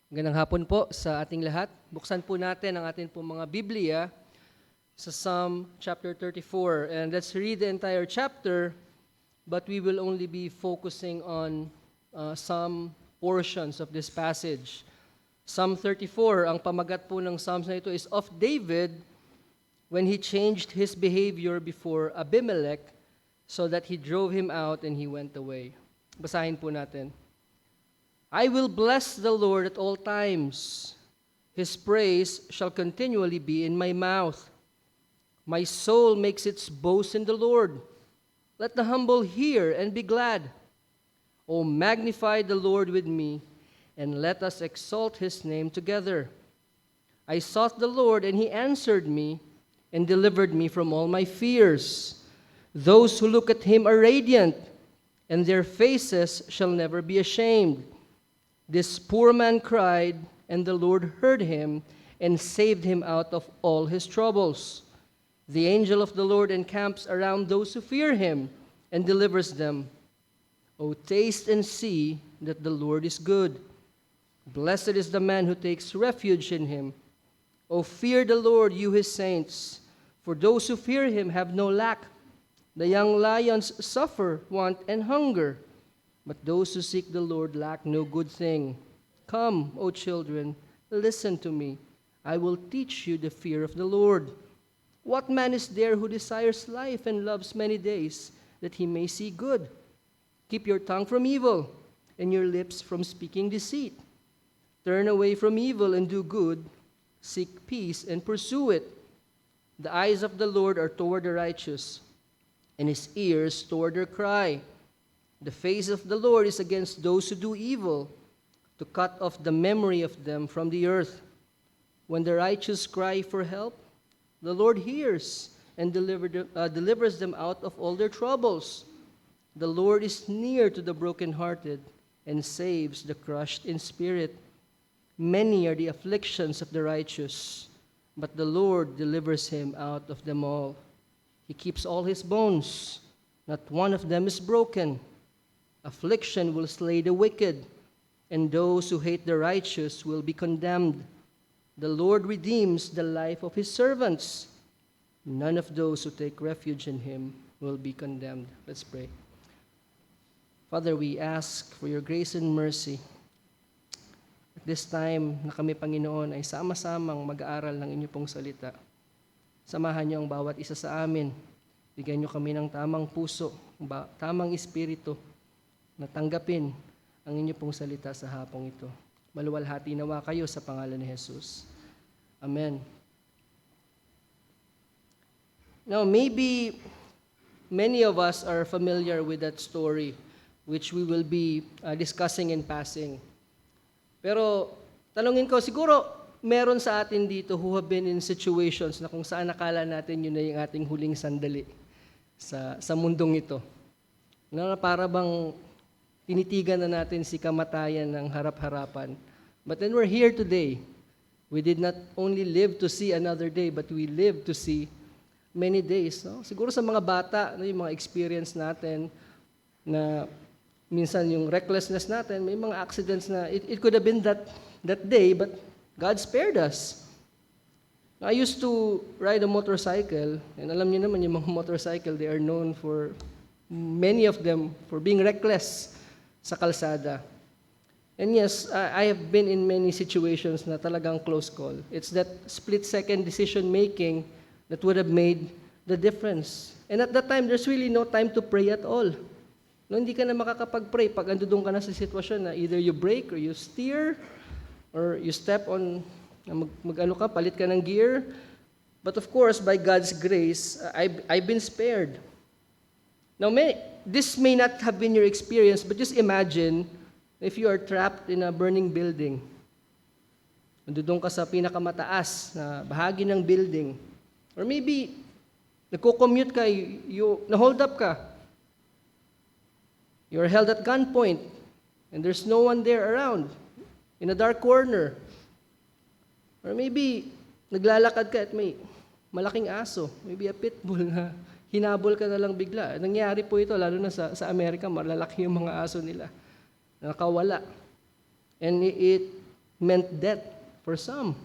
Magandang hapon po sa ating lahat. Buksan po natin ang ating po mga Biblia sa Psalm chapter 34. And let's read the entire chapter, but we will only be focusing on some portions of this passage. Psalm 34, ang pamagat po ng Psalms na ito is of David when he changed his behavior before Abimelech so that he drove him out and he went away. Basahin po natin. I will bless the Lord at all times. His praise shall continually be in my mouth. My soul makes its boast in the Lord. Let the humble hear and be glad. O magnify the Lord with me, and let us exalt his name together. I sought the Lord, and he answered me, and delivered me from all my fears. Those who look at him are radiant, and their faces shall never be ashamed. This poor man cried, and the Lord heard him and saved him out of all his troubles. The angel of the Lord encamps around those who fear him and delivers them. O taste and see that the Lord is good. Blessed is the man who takes refuge in him. O fear the Lord, you his saints, for those who fear him have no lack. The young lions suffer want and hunger, but those who seek the Lord lack no good thing. Come, O children, listen to me. I will teach you the fear of the Lord. What man is there who desires life and loves many days, that he may see good? Keep your tongue from evil, and your lips from speaking deceit. Turn away from evil and do good. Seek peace and pursue it. The eyes of the Lord are toward the righteous, and his ears toward their cry. The face of the Lord is against those who do evil, to cut off the memory of them from the earth. When the righteous cry for help, the Lord hears and delivers them out of all their troubles. The Lord is near to the brokenhearted and saves the crushed in spirit. Many are the afflictions of the righteous, but the Lord delivers him out of them all. He keeps all his bones, not one of them is broken. Affliction will slay the wicked, and those who hate the righteous will be condemned. The Lord redeems the life of his servants. None of those who take refuge in him will be condemned. Let's pray. Father, we ask for your grace and mercy. At this time na kami, Panginoon, ay sama-samang mag-aaral ng inyo pong salita. Samahan niyo ang bawat isa sa amin. Bigyan niyo kami ng tamang puso, tamang espiritu, na tanggapin ang inyo pong salita sa hapong ito. Maluwalhati nawa kayo sa pangalan ni Jesus. Amen. Now, maybe many of us are familiar with that story, which we will be discussing in passing. Pero, tanungin ko, siguro, meron sa atin dito who have been in situations na kung saan nakala natin yun na yung ating huling sandali sa mundong ito. Na para bang tinitigan na natin si kamatayan ng harap-harapan. But then we're here today. We did not only live to see another day, but we live to see many days. No? Siguro sa mga bata, yung mga experience natin na minsan yung recklessness natin, may mga accidents na it could have been that day, but God spared us. I used to ride a motorcycle, and alam niyo naman yung mga motorcycle, they are known for, many of them, for being reckless sa kalsada. And yes, I have been in many situations na talagang close call. It's that split-second decision-making that would have made the difference. And at that time, there's really no time to pray at all. No, hindi ka na makakapag-pray pag andun ka na sa sitwasyon na either you brake or you steer or you step on, palit ka ng gear. But of course, by God's grace, I've been spared. Now, this may not have been your experience, but just imagine if you are trapped in a burning building. Nandun ka sa pinakamataas na bahagi ng building. Or maybe, nagko-commute ka, na-hold up ka. You're held at gunpoint, and there's no one there around, in a dark corner. Or maybe, naglalakad ka at may malaking aso, maybe a pit bull na hinabol ka na lang bigla. Nangyari po ito, lalo na sa Amerika, malalaki yung mga aso nila. Nakawala. And meant death for some.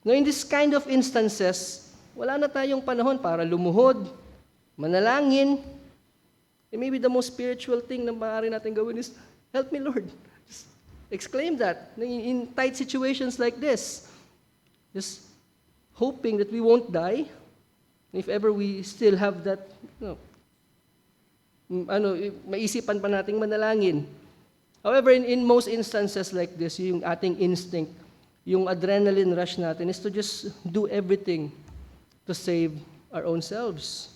Now, in this kind of instances, wala na tayong panahon para lumuhod, manalangin, and maybe the most spiritual thing na maaari natin gawin is, help me, Lord. Just exclaim that in tight situations like this. Just hoping that we won't die. If ever we still have that, maisipan pa nating manalangin. However, in most instances like this, yung ating instinct, yung adrenaline rush natin is to just do everything to save our own selves.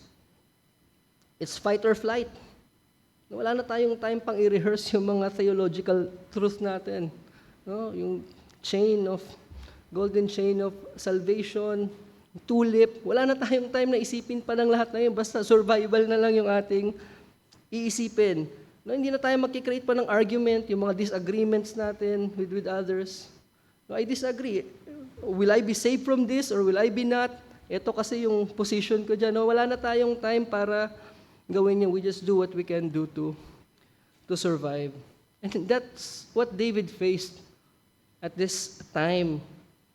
It's fight or flight. Wala na tayong time pang i-rehearse yung mga theological truth natin. No? Yung golden chain of salvation, tulip. Wala na tayong time na isipin pa ng lahat na yun. Basta survival na lang yung ating iisipin. No, hindi na tayo magkikreate pa ng argument, yung mga disagreements natin with others. No, I disagree. Will I be saved from this or will I be not? Ito kasi yung position ko dyan. No, wala na tayong time para gawin yung we just do what we can do to survive. And that's what David faced at this time.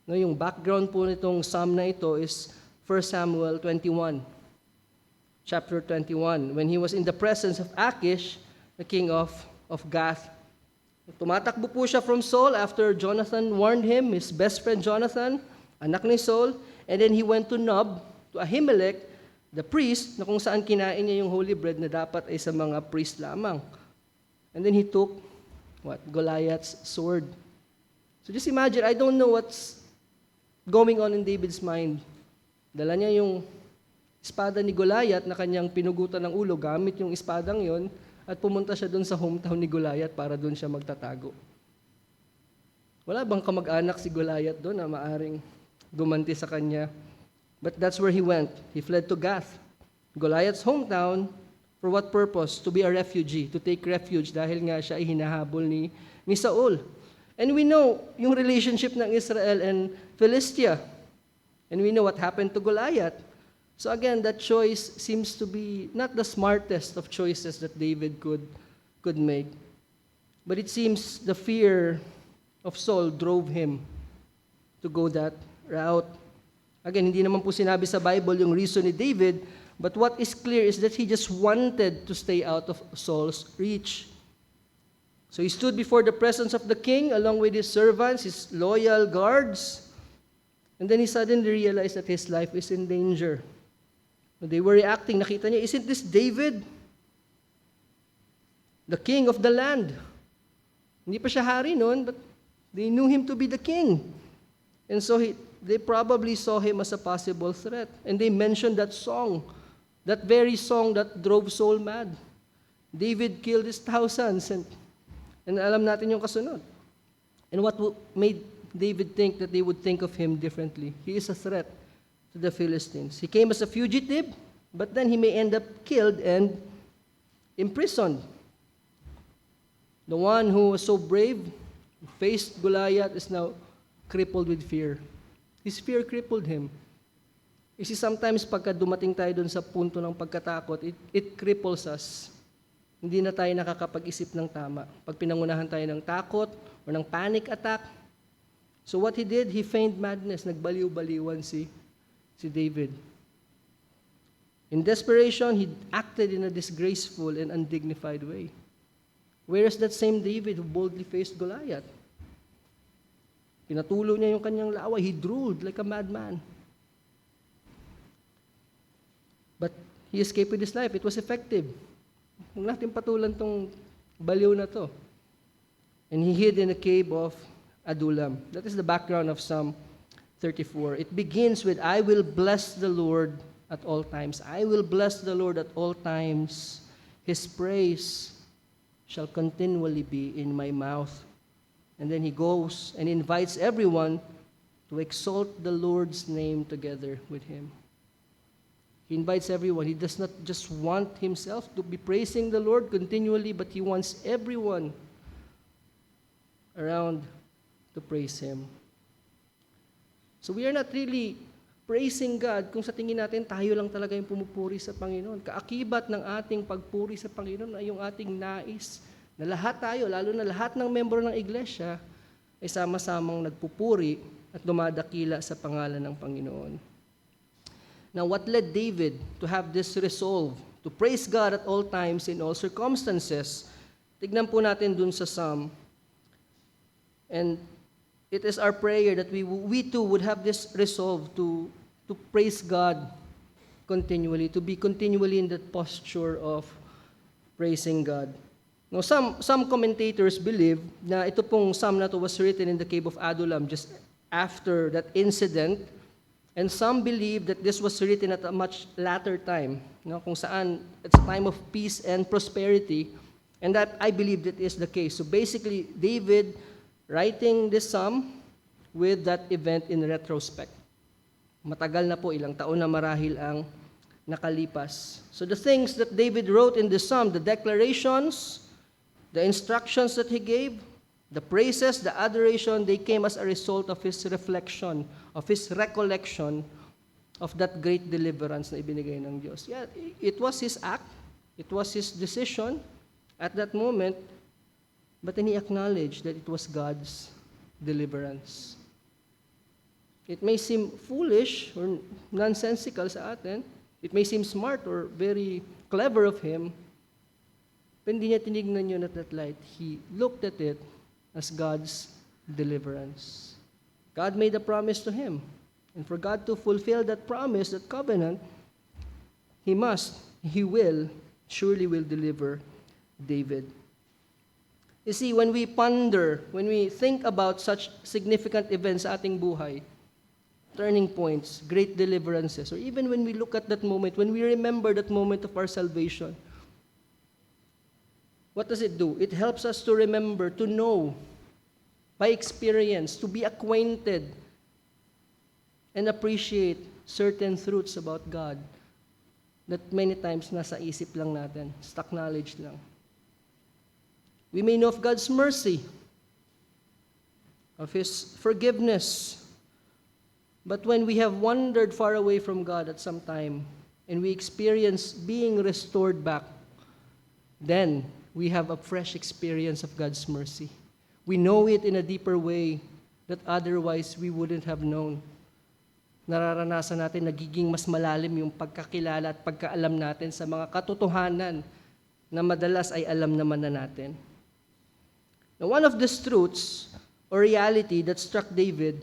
No, yung background po nitong psalm na ito is 1 Samuel 21, chapter 21, when he was in the presence of Achish, the king of Gath. Tumatakbo po siya from Saul after Jonathan warned him, his best friend Jonathan, anak ni Saul, and then he went to Nob, to Ahimelech, the priest, na kung saan kinain niya yung holy bread na dapat ay sa mga priest lamang. And then he took, Goliath's sword. So just imagine, I don't know what's going on in David's mind. Dala niya yung espada ni Goliath na kanyang pinugutan ng ulo gamit yung espadang yon at pumunta siya doon sa hometown ni Goliath para doon siya magtatago. Wala bang kamag-anak si Goliath doon na maaring gumanti sa kanya? But that's where he went. He fled to Gath, Goliath's hometown. For what purpose? To be a refugee, to take refuge dahil nga siya ay hinahabol ni Saul. And we know yung relationship ng Israel and Philistia. And we know what happened to Goliath. So again, that choice seems to be not the smartest of choices that David could make. But it seems the fear of Saul drove him to go that route. Again, hindi naman po sinabi sa Bible yung reason ni David, but what is clear is that he just wanted to stay out of Saul's reach. So he stood before the presence of the king along with his servants, his loyal guards, and then he suddenly realized that his life is in danger. They were reacting, nakita niya, isn't this David? The king of the land. Hindi pa siya hari noon, but they knew him to be the king. And so they probably saw him as a possible threat. And they mentioned that song, that very song that drove Saul mad. David killed his thousands, and alam natin yung kasunod. And what made David think that they would think of him differently? He is a threat to the Philistines. He came as a fugitive, but then he may end up killed and imprisoned. The one who was so brave, who faced Goliath, is now crippled with fear. His fear crippled him. You see, sometimes pagka dumating tayo dun sa punto ng pagkatakot, it cripples us. Hindi na tayo nakakapag-isip ng tama. Pag pinangunahan tayo ng takot or ng panic attack. So what he did, he feigned madness. Nagbaliw-baliwan si David. In desperation, he acted in a disgraceful and undignified way. Where is that same David who boldly faced Goliath? Pinatulo niya yung kanyang laway. He drooled like a madman. But he escaped with his life. It was effective. Huwag natin patulan tong baliw na to. And he hid in a cave of Adullam. That is the background of Psalm 34. It begins with, I will bless the Lord at all times. I will bless the Lord at all times. His praise shall continually be in my mouth. And then he goes and invites everyone to exalt the Lord's name together with him. He invites everyone. He does not just want himself to be praising the Lord continually, but he wants everyone around to praise him. So we are not really praising God kung sa tingin natin tayo lang talaga yung pumupuri sa Panginoon. Kaakibat ng ating pagpuri sa Panginoon ay yung ating nais na lahat tayo, lalo na lahat ng membro ng iglesia, ay sama-samang nagpupuri at dumadakila sa pangalan ng Panginoon. Now, what led David to have this resolve to praise God at all times in all circumstances? Tignan po natin dun sa Psalm. And it is our prayer that we too would have this resolve to praise God continually, to be continually in that posture of praising God. Now, some commentators believe na ito pong psalm na to was written in the cave of Adullam just after that incident, and some believe that this was written at a much later time, kung saan it's a time of peace and prosperity, and that I believe that is the case. So basically, David writing this psalm with that event in retrospect. Matagal na po, ilang taon na marahil ang nakalipas. So the things that David wrote in this psalm, the declarations, the instructions that he gave, the praises, the adoration, they came as a result of his reflection, of his recollection of that great deliverance na ibinigay ng Diyos. Yeah, it was his act, it was his decision at that moment, but then he acknowledged that it was God's deliverance. It may seem foolish or nonsensical sa atin. It may seem smart or very clever of him, but hindi niya tinignan yun at that light. He looked at it as God's deliverance. God made a promise to him. And for God to fulfill that promise, that covenant, He surely will deliver David. You see, when we ponder, when we think about such significant events sa ating buhay, turning points, great deliverances, or even when we look at that moment, when we remember that moment of our salvation, what does it do? It helps us to remember, to know, by experience, to be acquainted and appreciate certain truths about God that many times nasa isip lang natin, stock knowledge lang. We may know of God's mercy, of His forgiveness, but when we have wandered far away from God at some time and we experience being restored back, then we have a fresh experience of God's mercy. We know it in a deeper way that otherwise we wouldn't have known. Nararanasan natin, nagiging mas malalim yung pagkakilala at pagkaalam natin sa mga katotohanan na madalas ay alam naman na natin. Now, one of these truths or reality that struck David,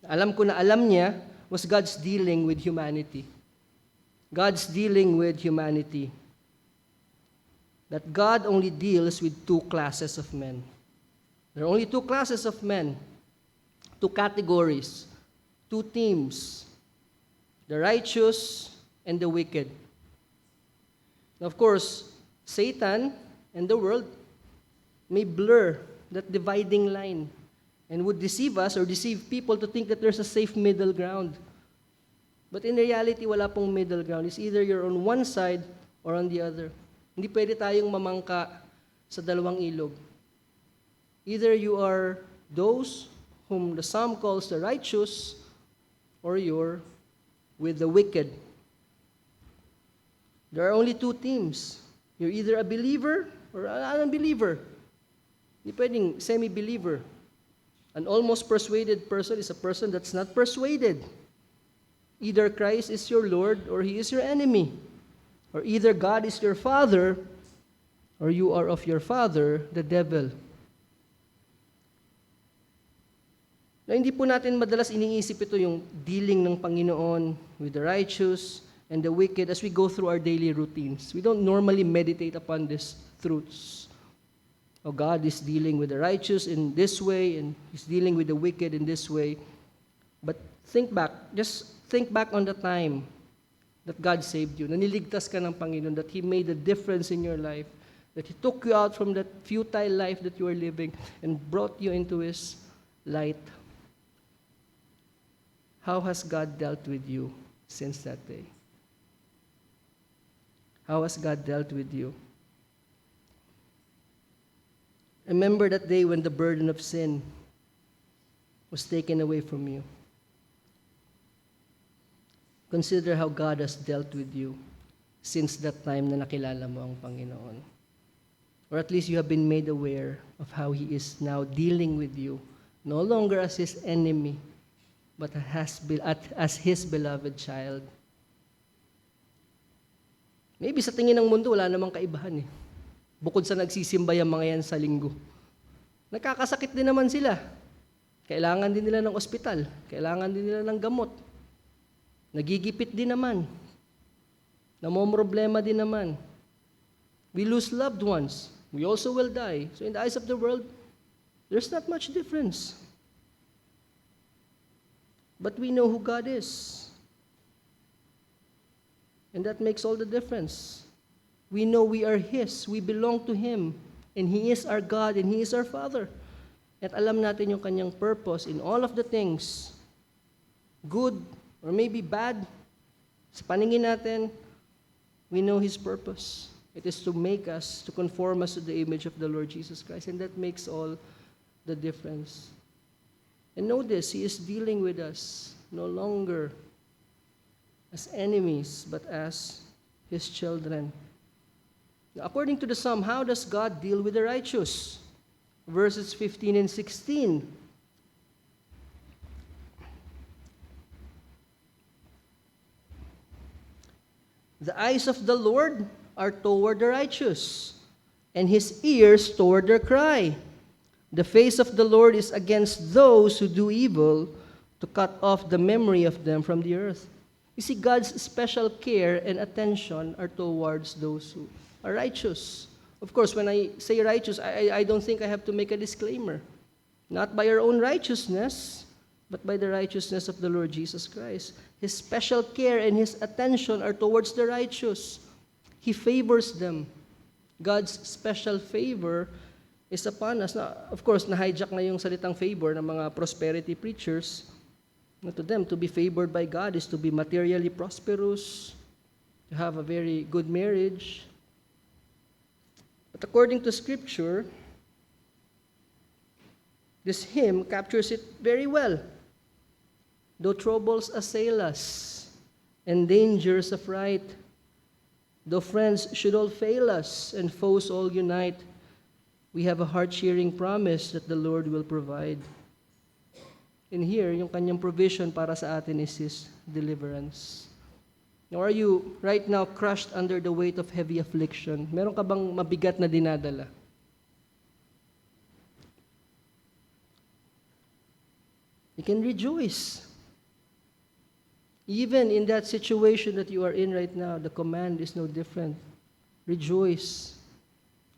alam ko na alam niya, was God's dealing with humanity. God's dealing with humanity. That God only deals with two classes of men. There are only two classes of men, two categories, two teams, the righteous and the wicked. Now, of course, Satan and the world may blur that dividing line and would deceive us or deceive people to think that there's a safe middle ground. But in reality, wala pong middle ground. It's either you're on one side or on the other. Hindi pwede tayong mamangka sa dalawang ilog. Either you are those whom the psalm calls the righteous, or you're with the wicked. There are only two teams. You're either a believer or an unbeliever. Hindi pwedeng semi-believer. An almost persuaded person is a person that's not persuaded. Either Christ is your Lord or He is your enemy. Or either God is your father or you are of your father, the devil. Na hindi po natin madalas iniisip ito yung dealing ng Panginoon with the righteous and the wicked as we go through our daily routines. We don't normally meditate upon these truths. Oh, God is dealing with the righteous in this way and He's dealing with the wicked in this way. But just think back on the time that God saved you, na niligtas ka ng Panginoon, that He made a difference in your life, that He took you out from that futile life that you are living and brought you into His light. How has God dealt with you since that day? How has God dealt with you? Remember that day when the burden of sin was taken away from you. Consider how God has dealt with you since that time na nakilala mo ang Panginoon. Or at least you have been made aware of how He is now dealing with you no longer as His enemy, but as His beloved child. Maybe sa tingin ng mundo, wala namang kaibahan eh. Bukod sa nagsisimba yung mga yan sa linggo. Nakakasakit din naman sila. Kailangan din nila ng ospital. Kailangan din nila ng gamot. Nagigipit din naman. Namomroblema din naman. We lose loved ones. We also will die. So in the eyes of the world, there's not much difference. But we know who God is. And that makes all the difference. We know we are His. We belong to Him. And He is our God and He is our Father. At alam natin yung kanyang purpose in all of the things, good or maybe bad, sa paningin natin, we know His purpose. It is to make us, to conform us to the image of the Lord Jesus Christ. And that makes all the difference. And know this, He is dealing with us no longer as enemies, but as His children. Now, according to the Psalm, how does God deal with the righteous? Verses 15 and 16. The eyes of the Lord are toward the righteous, and His ears toward their cry. The face of the Lord is against those who do evil, to cut off the memory of them from the earth. You see, God's special care and attention are towards those who are righteous. Of course, when I say righteous, I don't think I have to make a disclaimer. Not by our own righteousness, but by the righteousness of the Lord Jesus Christ. His special care and His attention are towards the righteous. He favors them. God's special favor is upon us. Now, of course, na-hijack na yung salitang favor ng mga prosperity preachers. To them, to be favored by God is to be materially prosperous, to have a very good marriage. But according to Scripture, this hymn captures it very well. Though troubles assail us, and dangers affright, though friends should all fail us, and foes all unite, we have a heart-cheering promise that the Lord will provide. And here, yung kanyang provision para sa atin is His deliverance. Now, are you right now crushed under the weight of heavy affliction? Meron ka bang mabigat na dinadala? You can rejoice. Even in that situation that you are in right now, the command is no different. Rejoice.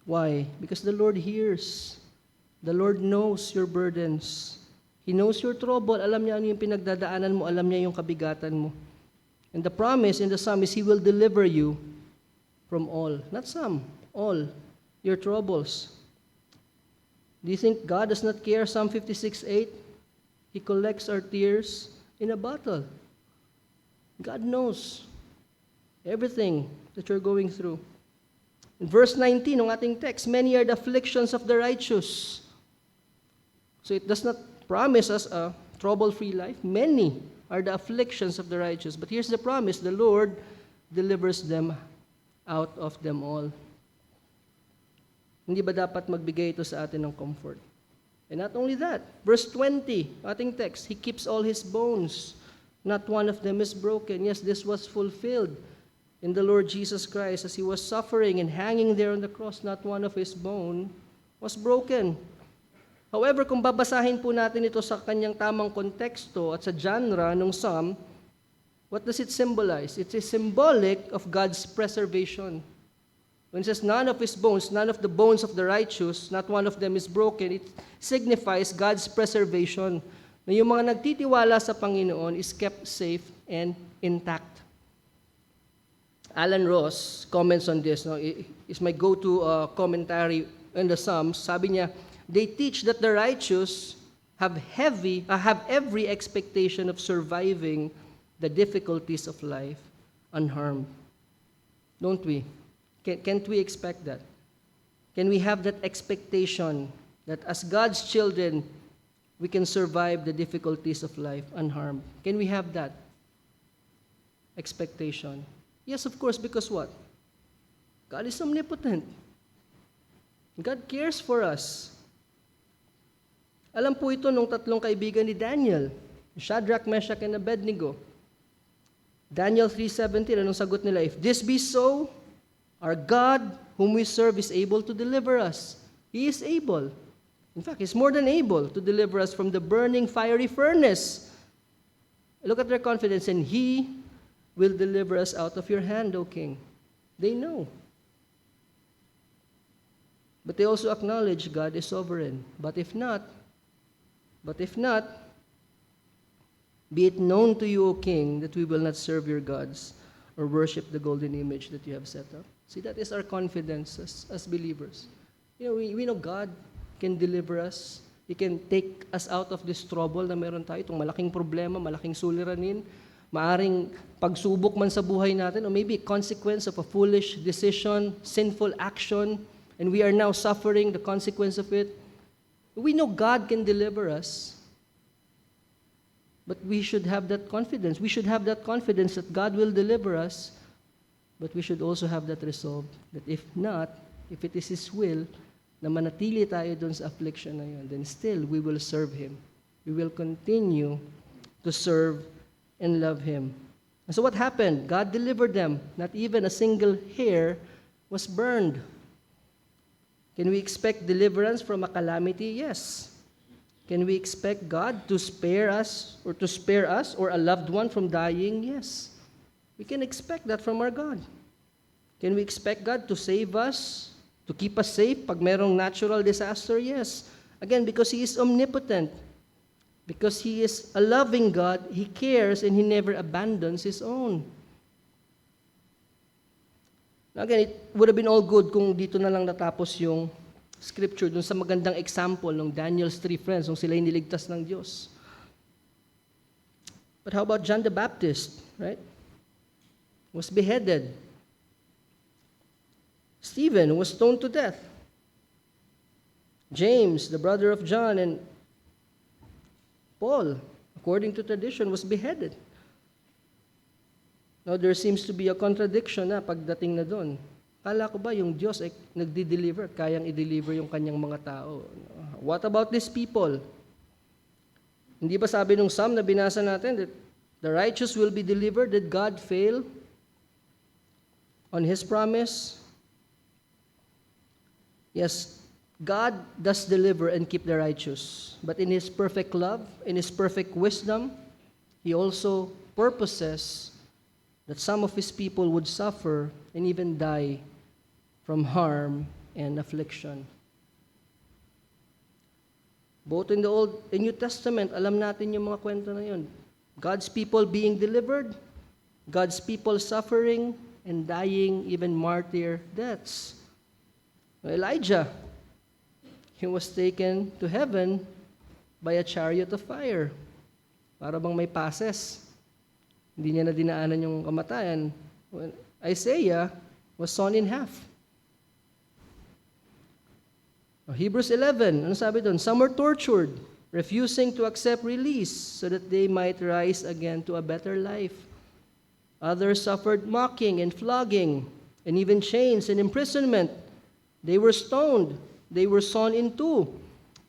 Why? Because the Lord hears. The Lord knows your burdens. He knows your trouble. Alam niya ano yung pinagdadaanan mo. Alam niya yung kabigatan mo. And the promise in the Psalm is He will deliver you from all. Not some, all your troubles. Do you think God does not care? Psalm 56:8, He collects our tears in a bottle. God knows everything that you're going through. In verse 19 ng ating text, many are the afflictions of the righteous. So it does not promise us a trouble-free life. Many are the afflictions of the righteous. But here's the promise, the Lord delivers them out of them all. Hindi ba dapat magbigay ito sa atin ng comfort? And not only that, verse 20, ating text, He keeps all His bones. Not one of them is broken. Yes, this was fulfilled in the Lord Jesus Christ as He was suffering and hanging there on the cross. Not one of His bone was broken. However, kung babasahin po natin ito sa kanyang tamang konteksto at sa genre ng Psalm, what does it symbolize? It is symbolic of God's preservation. When it says none of His bones, none of the bones of the righteous, not one of them is broken, it signifies God's preservation. Na yung mga nagtitiwala sa Panginoon is kept safe and intact. Alan Ross comments on this. No? Is my go-to commentary in the Psalms. Sabi niya, they teach that the righteous have every expectation of surviving the difficulties of life unharmed. Don't we? Can't we expect that? Can we have that expectation that as God's children, we can survive the difficulties of life unharmed? Can we have that expectation? Yes, of course, because what? God is omnipotent. God cares for us. Alam po ito nung tatlong kaibigan ni Daniel, Shadrach, Meshach, and Abednego. Daniel 3:17, anong sagot nila? If this be so, our God, whom we serve, is able to deliver us. He is able. In fact, He's more than able to deliver us from the burning fiery furnace. Look at their confidence, and He will deliver us out of your hand, O King. They know. But they also acknowledge God is sovereign. But if not, be it known to you, O King, that we will not serve your gods or worship the golden image that you have set up. See, that is our confidence as believers. We know God can deliver us. He can take us out of this trouble na meron tayo, itong malaking problema, malaking suliranin, maaring pagsubok man sa buhay natin, or maybe consequence of a foolish decision, sinful action, and we are now suffering the consequence of it. We know God can deliver us. But we should have that confidence. We should have that confidence that God will deliver us. But we should also have that resolve that if not, if it is His will, na manatili tayo dun sa affliction na yun, then still we will serve Him. We will continue to serve and love Him. And so what happened? God delivered them. Not even a single hair was burned. Can we expect deliverance from a calamity? Yes. Can we expect God to spare us or a loved one from dying? Yes. We can expect that from our God. Can we expect God to save us, to keep us safe pag merong natural disaster? Yes. Again, because He is omnipotent. Because He is a loving God, He cares and He never abandons His own. Now again, it would have been all good kung dito na lang natapos yung scripture dun sa magandang example ng Daniel's 3 friends nung sila'y niligtas ng Diyos. But how about John the Baptist, right? Was beheaded. Stephen was stoned to death. James, the brother of John, and Paul, according to tradition, was beheaded. Now, there seems to be a contradiction na pagdating na doon. Kala ko ba yung Diyos ay nagdi-deliver at kayang i-deliver yung kanyang mga tao? What about these people? Hindi ba sabi nung Psalm na binasa natin that the righteous will be delivered? Did God fail on His promise? Yes, God does deliver and keep the righteous. But in His perfect love, in His perfect wisdom, He also purposes that some of His people would suffer and even die from harm and affliction. Both in the Old and New Testament, alam natin yung mga kwento na yun. God's people being delivered, God's people suffering and dying even martyr deaths. Elijah, he was taken to heaven by a chariot of fire. Para bang may passes. Hindi niya na dinaanan yung kamatayan. Isaiah was sawn in half. Hebrews 11, ano sabi doon? Some were tortured, refusing to accept release so that they might rise again to a better life. Others suffered mocking and flogging, and even chains and imprisonment. They were stoned. They were sawn in two.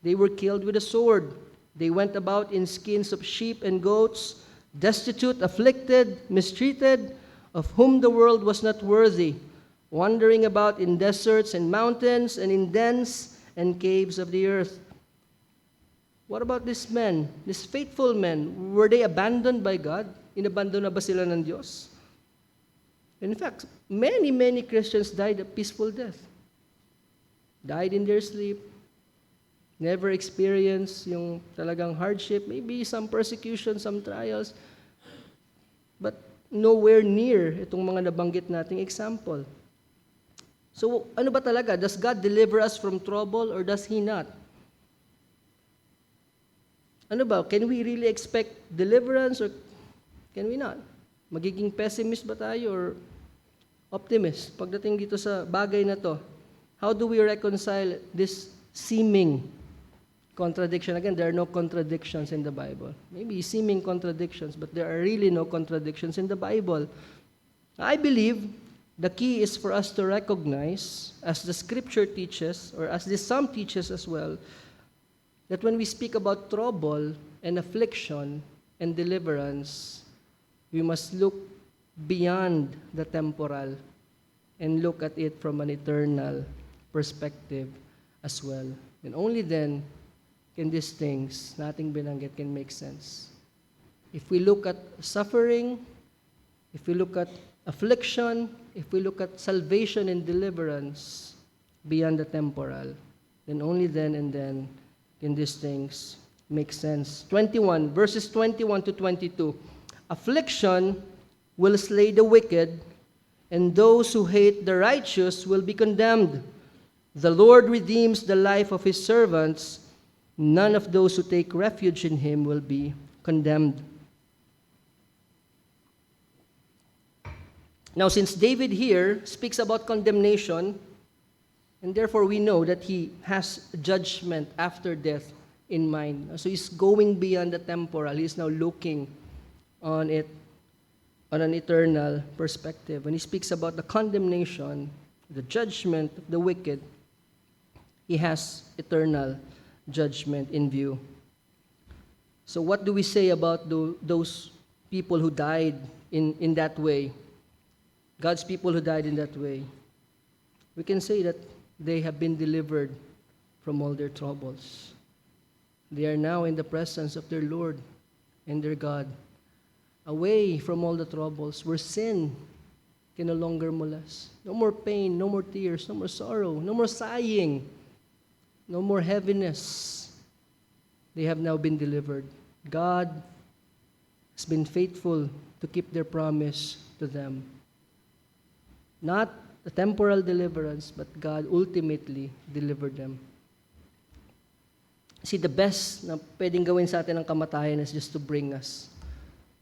They were killed with a sword. They went about in skins of sheep and goats, destitute, afflicted, mistreated, of whom the world was not worthy, wandering about in deserts and mountains and in dens and caves of the earth. What about these men, these faithful men? Were they abandoned by God? Inabandon na ba sila ng Diyos? In fact, many Christians died a peaceful death. Died in their sleep, never experienced yung talagang hardship, maybe some persecution, some trials, but nowhere near itong mga nabanggit nating example. So, ano ba talaga? Does God deliver us from trouble or does He not? Ano ba? Can we really expect deliverance or can we not? Magiging pessimist ba tayo or optimist pagdating dito sa bagay na to? How do we reconcile this seeming contradiction? Again, there are no contradictions in the Bible. Maybe seeming contradictions, but there are really no contradictions in the Bible. I believe the key is for us to recognize, as the Scripture teaches, or as this Psalm teaches as well, that when we speak about trouble and affliction and deliverance, we must look beyond the temporal and look at it from an eternal perspective as well. And only then can these things, nating binanggit, can make sense. If we look at suffering, if we look at affliction, if we look at salvation and deliverance beyond the temporal, then only then and then can these things make sense. 21, verses 21 to 22. Affliction will slay the wicked, and those who hate the righteous will be condemned. The Lord redeems the life of his servants. None of those who take refuge in him will be condemned. Now, since David here speaks about condemnation, and therefore we know that he has judgment after death in mind. So he's going beyond the temporal. He's now looking on it on an eternal perspective. When he speaks about the condemnation, the judgment of the wicked, he has eternal judgment in view. So what do we say about those people who died in that way? God's people who died in that way. We can say that they have been delivered from all their troubles. They are now in the presence of their Lord and their God, away from all the troubles, where sin can no longer molest. No more pain, no more tears, no more sorrow, no more sighing, no more heaviness. They have now been delivered. God has been faithful to keep their promise to them. Not a temporal deliverance, but God ultimately delivered them. See, the best na pwedeng gawin sa atin ng kamatayan is just to bring us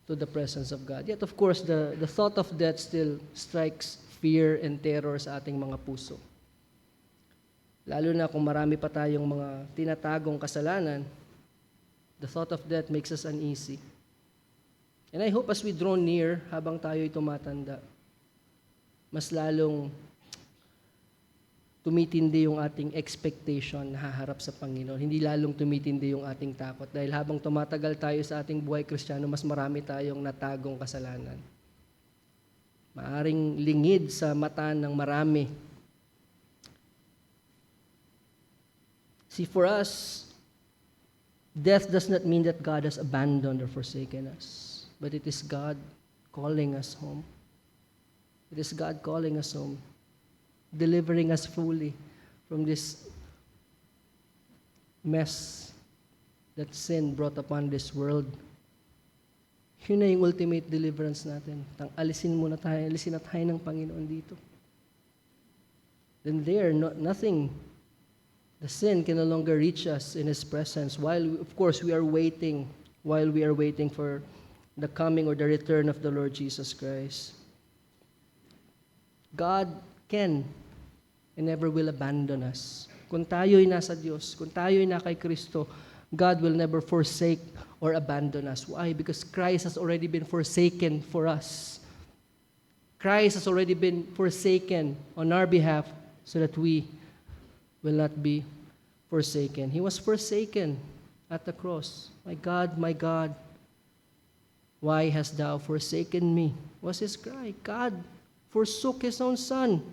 to the presence of God. Yet, of course, the thought of death still strikes fear and terror sa ating mga puso. Lalo na kung marami pa tayong mga tinatagong kasalanan, the thought of death makes us uneasy. And I hope as we draw near, habang tayo'y tumatanda, mas lalong tumitindi yung ating expectation na haharap sa Panginoon. Hindi lalong tumitindi yung ating takot. Dahil habang tumatagal tayo sa ating buhay Kristiyano, mas marami tayong natagong kasalanan. Maaring lingid sa mata ng marami. See, for us, death does not mean that God has abandoned or forsaken us, but it is God calling us home. It is God calling us home, delivering us fully from this mess that sin brought upon this world. Yun na yung ultimate deliverance natin. Alisin na tayo ng Panginoon dito. Then there, nothing, the sin can no longer reach us in His presence while, of course, we are waiting for the coming or the return of the Lord Jesus Christ. God can and never will abandon us. Kung tayo'y nasa Diyos, kung tayo'y na kay Kristo, God will never forsake or abandon us. Why? Because Christ has already been forsaken for us. Christ has already been forsaken on our behalf so that we will not be forsaken. He was forsaken at the cross. My God, why hast thou forsaken me? Was his cry. God forsook his own Son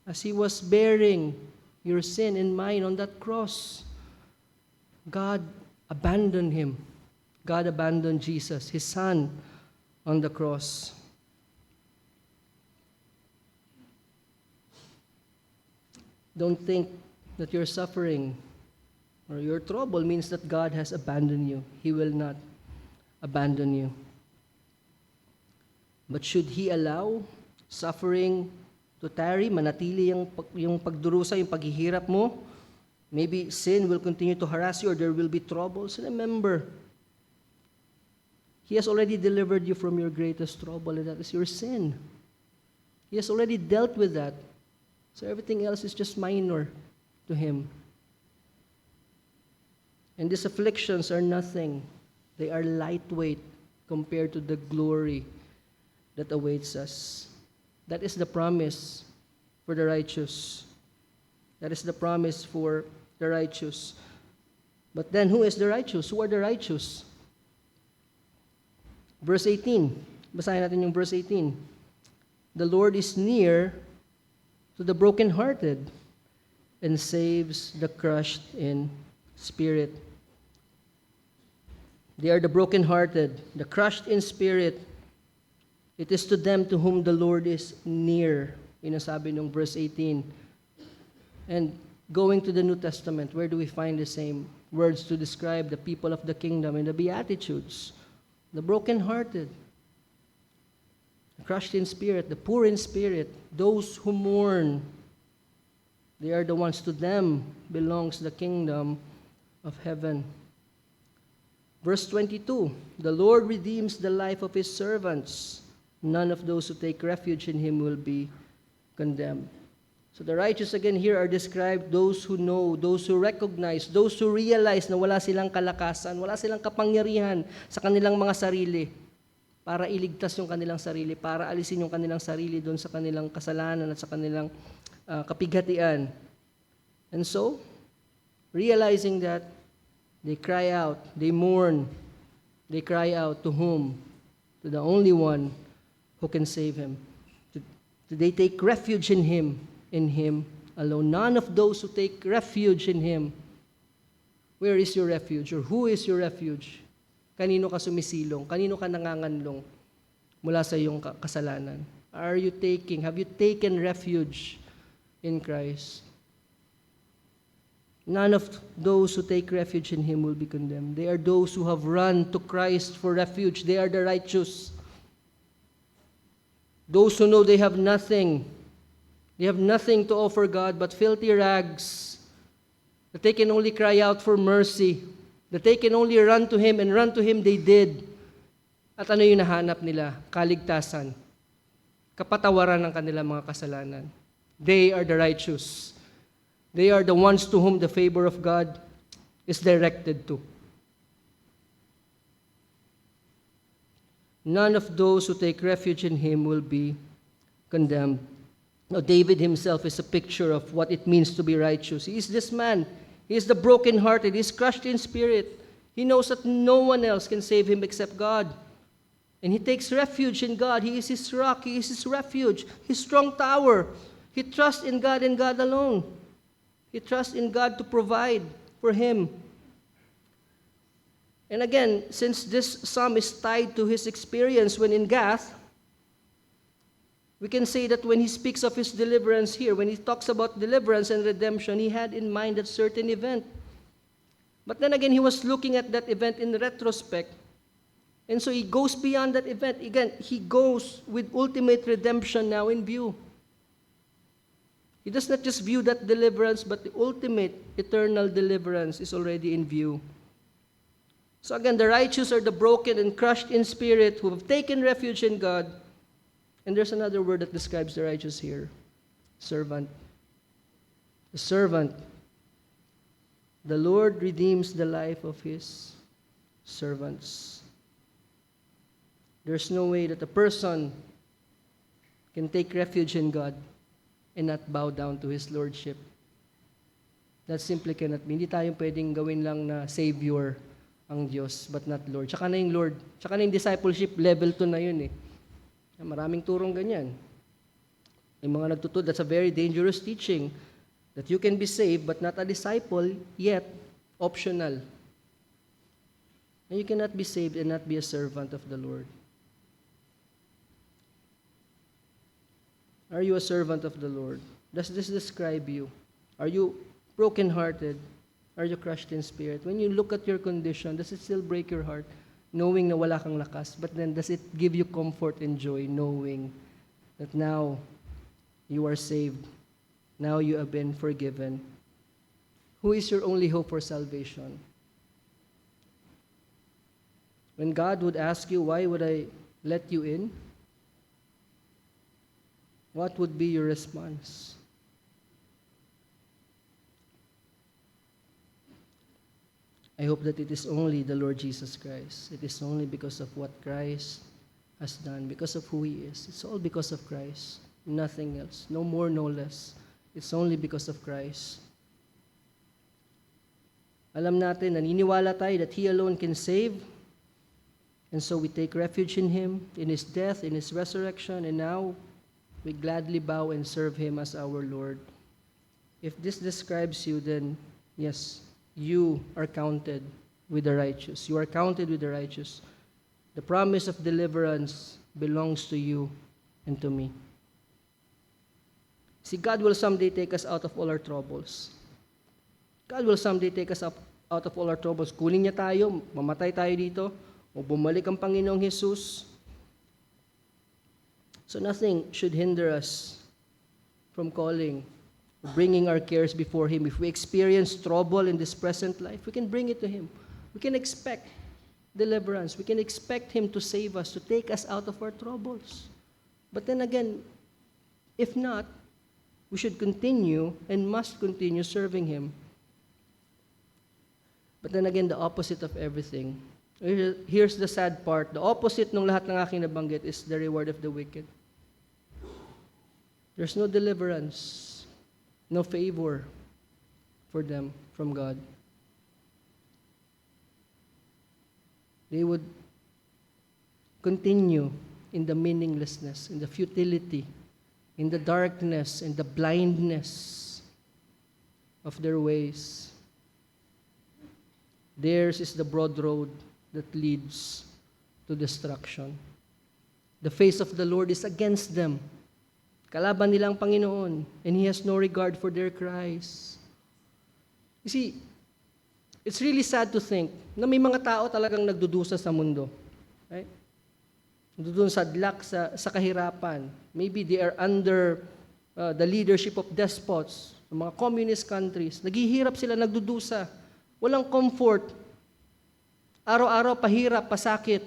as he was bearing your sin and mine on that cross. God abandoned him. God abandoned Jesus, his Son, on the cross. Don't think that your suffering or your trouble means that God has abandoned you. He will not abandon you. But should He allow suffering to tarry, manatili yung pagdurusa, yung paghihirap mo, maybe sin will continue to harass you or there will be troubles, remember, He has already delivered you from your greatest trouble, and that is your sin. He has already dealt with that. So everything else is just minor to Him. And these afflictions are nothing. They are lightweight compared to the glory that awaits us. That is the promise for the righteous. That is the promise for the righteous. But then who is the righteous? Who are the righteous? Verse 18. Basahin natin yung verse 18. The Lord is near to the brokenhearted and saves the crushed in spirit. They are the brokenhearted, the crushed in spirit. It is to them to whom the Lord is near. Yun ang sabi ng verse 18. And going to the New Testament, where do we find the same words to describe the people of the kingdom in the Beatitudes? The brokenhearted, the crushed in spirit, the poor in spirit, those who mourn. They are the ones, to them belongs the kingdom of heaven. Verse 22, the Lord redeems the life of his servants. None of those who take refuge in him will be condemned. So the righteous again here are described, those who know, those who recognize, those who realize na wala silang kalakasan, wala silang kapangyarihan sa kanilang mga sarili para iligtas yung kanilang sarili, para alisin yung kanilang sarili doon sa kanilang kasalanan at sa kanilang kapighatian. And so, realizing that, they cry out, they mourn, they cry out to whom? To the only one who can save him. They take refuge in him alone. None of those who take refuge in him. Where is your refuge? Or who is your refuge? Kanino ka sumisilong? Kanino ka nanganganlong mula sa iyong kasalanan? Have you taken refuge in Christ? None of those who take refuge in him will be condemned. They are those who have run to Christ for refuge. They are the righteous. Those who know they have nothing. They have nothing to offer God but filthy rags. That they can only cry out for mercy. That they can only run to him, and run to him they did. At ano yung nahanap nila? Kaligtasan. Kapatawaran ng kanilang mga kasalanan. They are the righteous. They are the ones to whom the favor of God is directed to. None of those who take refuge in him will be condemned. Now, David himself is a picture of what it means to be righteous. He is this man. He is the brokenhearted. He is crushed in spirit. He knows that no one else can save him except God. And he takes refuge in God. He is his rock. He is his refuge, his strong tower. He trusts in God and God alone. He trusts in God to provide for him. And again, since this psalm is tied to his experience when in Gath, we can say that when he speaks of his deliverance here, when he talks about deliverance and redemption, he had in mind a certain event. But then again, he was looking at that event in retrospect. And so he goes beyond that event. Again, he goes with ultimate redemption now in view. He does not just view that deliverance, but the ultimate eternal deliverance is already in view. So again, the righteous are the broken and crushed in spirit who have taken refuge in God. And there's another word that describes the righteous here. Servant. The servant. The Lord redeems the life of his servants. There's no way that a person can take refuge in God and not bow down to his lordship. That simply cannot be. Hindi tayo pwedeng gawin lang na Savior ang Diyos, but not Lord. Tsaka na yung Lord. Tsaka na yung discipleship, level 2 na yun eh. Maraming turong ganyan. Yung mga nagtuturo, that's a very dangerous teaching. That you can be saved, but not a disciple, yet optional. And you cannot be saved and not be a servant of the Lord. Are you a servant of the Lord? Does this describe you? Are you brokenhearted? Are you crushed in spirit? When you look at your condition, does it still break your heart, knowing na wala kang lakas? But then, does it give you comfort and joy, knowing that now you are saved, now you have been forgiven? Who is your only hope for salvation? When God would ask you, why would I let you in? What would be your response? I hope that it is only the Lord Jesus Christ. It is only because of what Christ has done, because of who he is. It's all because of Christ, nothing else. No more, no less. It's only because of Christ. Alam natin, naniniwala tayo that He alone can save. And so we take refuge in Him, in His death, in His resurrection, and now we gladly bow and serve Him as our Lord. If this describes you, then yes, you are counted with the righteous. You are counted with the righteous. The promise of deliverance belongs to you and to me. See, God will someday take us out of all our troubles. God will someday take us out of all our troubles. Kunin niya tayo, mamatay tayo dito, o bumalik ang Panginoong Jesus. So nothing should hinder us from calling, bringing our cares before Him. If we experience trouble in this present life, we can bring it to Him. We can expect deliverance. We can expect Him to save us, to take us out of our troubles. But then again, if not, we should continue and must continue serving Him. But then again, the opposite of everything. Here's the sad part. The opposite ng lahat ng aking nabanggit is the reward of the wicked. There's no deliverance, no favor for them from God. They would continue in the meaninglessness, in the futility, in the darkness, in the blindness of their ways. Theirs is the broad road that leads to destruction. The face of the Lord is against them. Kalaban nila ang Panginoon, and He has no regard for their cries. You see, it's really sad to think na may mga tao talagang nagdudusa sa mundo. Right? Nagdudunsadlak sa kahirapan. Maybe they are under the leadership of despots, mga communist countries. Naghihirap sila, nagdudusa. Walang comfort. Araw-araw pahirap, pasakit.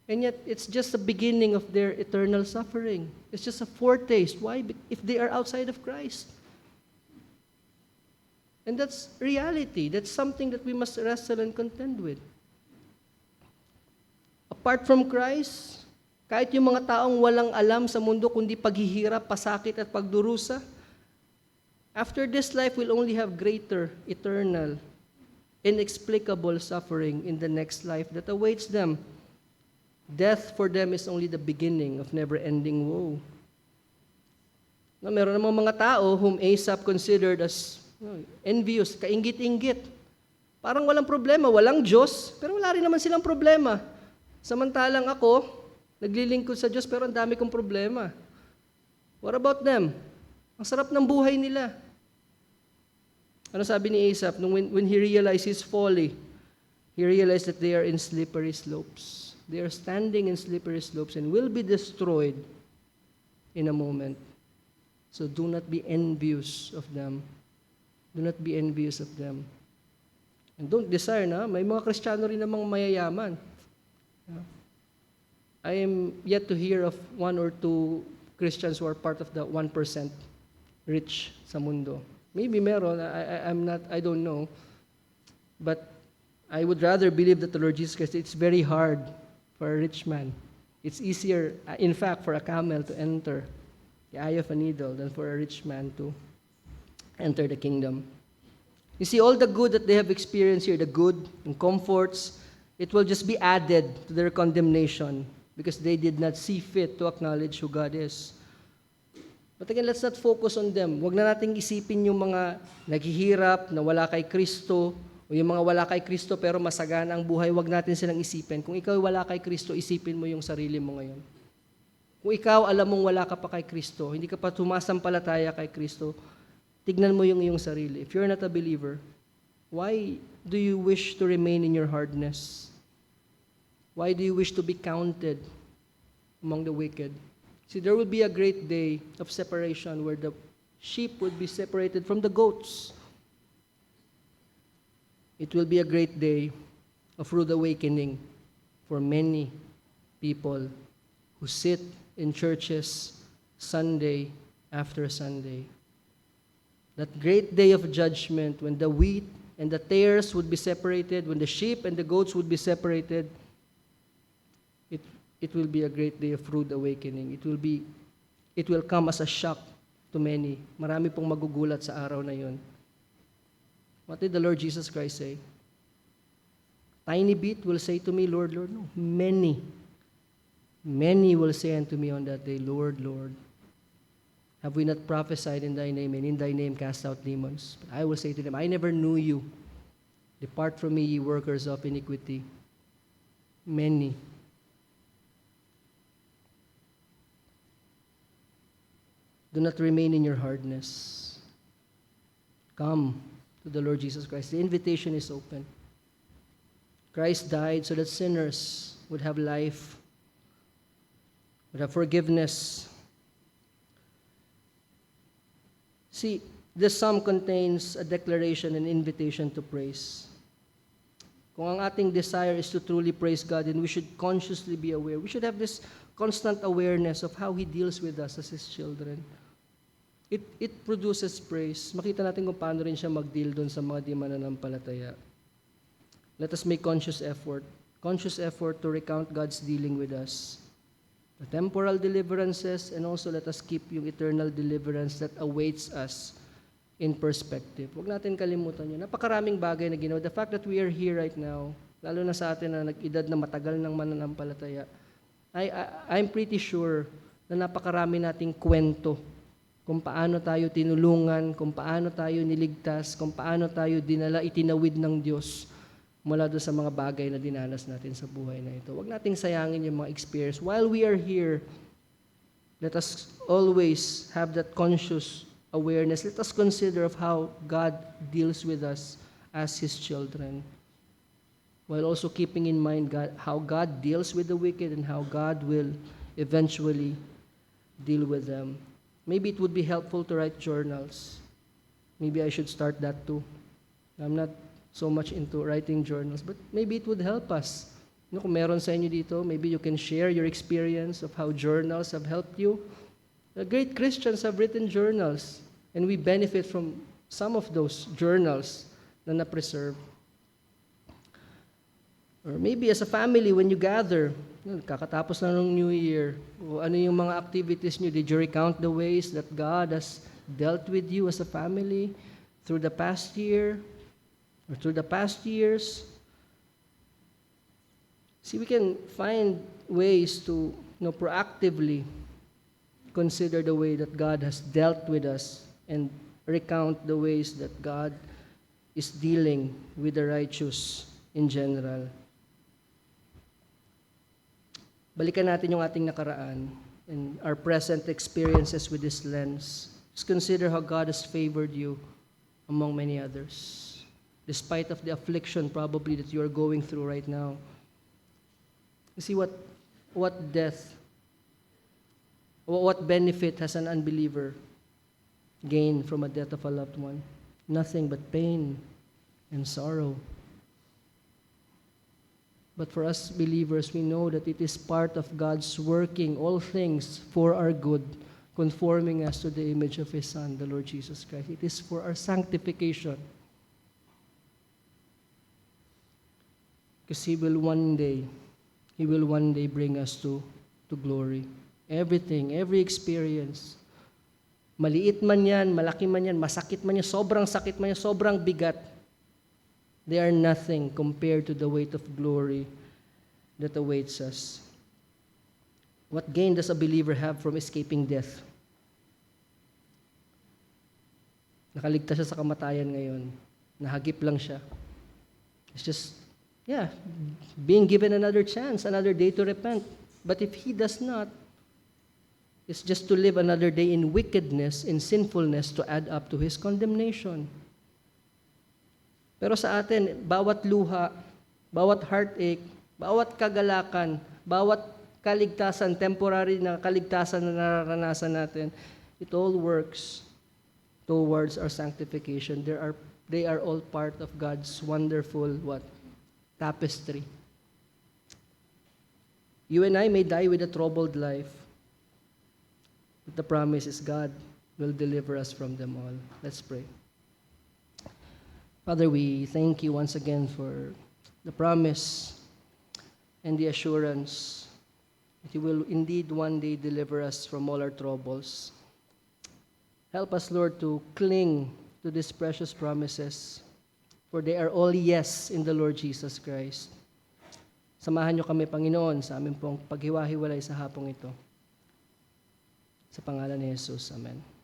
And yet, it's just the beginning of their eternal suffering. It's just a foretaste. Why? If they are outside of Christ. And that's reality. That's something that we must wrestle and contend with. Apart from Christ, kahit yung mga taong walang alam sa mundo kundi paghihirap, pasakit at pagdurusa, after this life will only have greater, eternal, inexplicable suffering in the next life that awaits them. Death for them is only the beginning of never-ending woe. No, meron namang mga tao whom Asaph considered as envious, kainggit-inggit. Parang walang problema, walang Diyos, pero wala rin naman silang problema. Samantalang ako, naglilingkod sa Diyos pero ang dami kong problema. What about them? Ang sarap ng buhay nila. Ano sabi ni Asaph? When he realized his folly, he realized that they are in slippery slopes. They are standing in slippery slopes and will be destroyed in a moment. So do not be envious of them. Do not be envious of them. And don't desire na, may mga Kristiyano rin namang mayayaman. I am yet to hear of one or two Christians who are part of the 1% rich sa mundo. Maybe meron, I don't know. But I would rather believe that the Lord Jesus Christ, it's very hard for a rich man. It's easier, in fact, for a camel to enter the eye of a needle than for a rich man to enter the kingdom. You see, all the good that they have experienced here, the good and comforts, it will just be added to their condemnation because they did not see fit to acknowledge who God is. But again, let's not focus on them. Huwag na nating isipin yung mga naghihirap na wala kay Kristo o yung mga wala kay Kristo pero masagana ang buhay. Huwag natin silang isipin. Kung ikaw wala kay Kristo, isipin mo yung sarili mo ngayon. Kung ikaw alam mong wala ka pa kay Kristo, hindi ka pa sumasampalataya kay Kristo, tignan mo yung iyong sarili. If you're not a believer, why do you wish to remain in your hardness? Why do you wish to be counted among the wicked? See, there will be a great day of separation where the sheep would be separated from the goats. It will be a great day of rude awakening for many people who sit in churches Sunday after Sunday. That great day of judgment when the wheat and the tares would be separated, when the sheep and the goats would be separated, it will be a great day of rude awakening. It will come as a shock to many. Marami pong magugulat sa araw na yon. What did the Lord Jesus Christ say? Tiny bit will say to me, Lord, Lord. No, many. Many will say unto me on that day, Lord, Lord, have we not prophesied in thy name, and in thy name cast out demons? But I will say to them, I never knew you. Depart from me, ye workers of iniquity. Many. Do not remain in your hardness. Come to the Lord Jesus Christ. The invitation is open. Christ died so that sinners would have life, would have forgiveness. See, this psalm contains a declaration and invitation to praise. Kung ang ating desire is to truly praise God, then we should consciously be aware. We should have this constant awareness of how He deals with us as His children. It produces praise. Makita natin kung paano rin siya mag-deal doon sa mga di mananampalataya. Let us make conscious effort to recount God's dealing with us. The temporal deliverances, and also let us keep yung eternal deliverance that awaits us in perspective. Huwag natin kalimutan yun. Napakaraming bagay na ginawa. The fact that we are here right now, lalo na sa atin na nag-edad na matagal ng mananampalataya, I'm pretty sure na napakarami nating kwento kung paano tayo tinulungan, kung paano tayo niligtas, kung paano tayo itinawid ng Diyos mula doon sa mga bagay na dinanas natin sa buhay na ito. Huwag nating sayangin yung mga experience. While we are here, let us always have that conscious awareness. Let us consider of how God deals with us as His children, while also keeping in mind how God deals with the wicked and how God will eventually deal with them. Maybe it would be helpful to write journals. Maybe I should start that too. I'm not so much into writing journals, but maybe it would help us. Kung meron sa inyo dito, maybe you can share your experience of how journals have helped you. The great Christians have written journals, and we benefit from some of those journals na na-preserve. Or maybe as a family, when you gather, kakatapos na ng New Year, o ano yung mga activities nyo? Did you recount the ways that God has dealt with you as a family through the past year or through the past years? See, we can find ways to proactively consider the way that God has dealt with us and recount the ways that God is dealing with the righteous in general. Balikan natin yung ating nakaraan and our present experiences with this lens. Just consider how God has favored you among many others, despite of the affliction probably that you are going through right now. You see what death, what benefit has an unbeliever gained from a death of a loved one? Nothing but pain and sorrow. But for us believers, we know that it is part of God's working all things for our good, conforming us to the image of His Son, the Lord Jesus Christ. It is for our sanctification. Because He will one day bring us to glory. Everything, every experience, maliit man yan, malaki man yan, masakit man yan, sobrang sakit man yan, sobrang bigat, they are nothing compared to the weight of glory that awaits us. What gain does a believer have from escaping death? Nakaligtas siya sa kamatayan ngayon. Nahagip lang siya. It's just, being given another chance, another day to repent. But if he does not, it's just to live another day in wickedness, in sinfulness, to add up to his condemnation. Pero sa atin, bawat luha, bawat heartache, bawat kagalakan, bawat kaligtasan, temporary na kaligtasan na nararanasan natin, it all works towards our sanctification. They are all part of God's wonderful tapestry. You and I may die with a troubled life, but the promise is God will deliver us from them all. Let's pray. Father, we thank you once again for the promise and the assurance that you will indeed one day deliver us from all our troubles. Help us, Lord, to cling to these precious promises. For they are all yes in the Lord Jesus Christ. Samahan niyo kami, Panginoon, sa aming pong paghiwa-hiwalay sa hapong ito. Sa pangalan ni Jesus. Amen.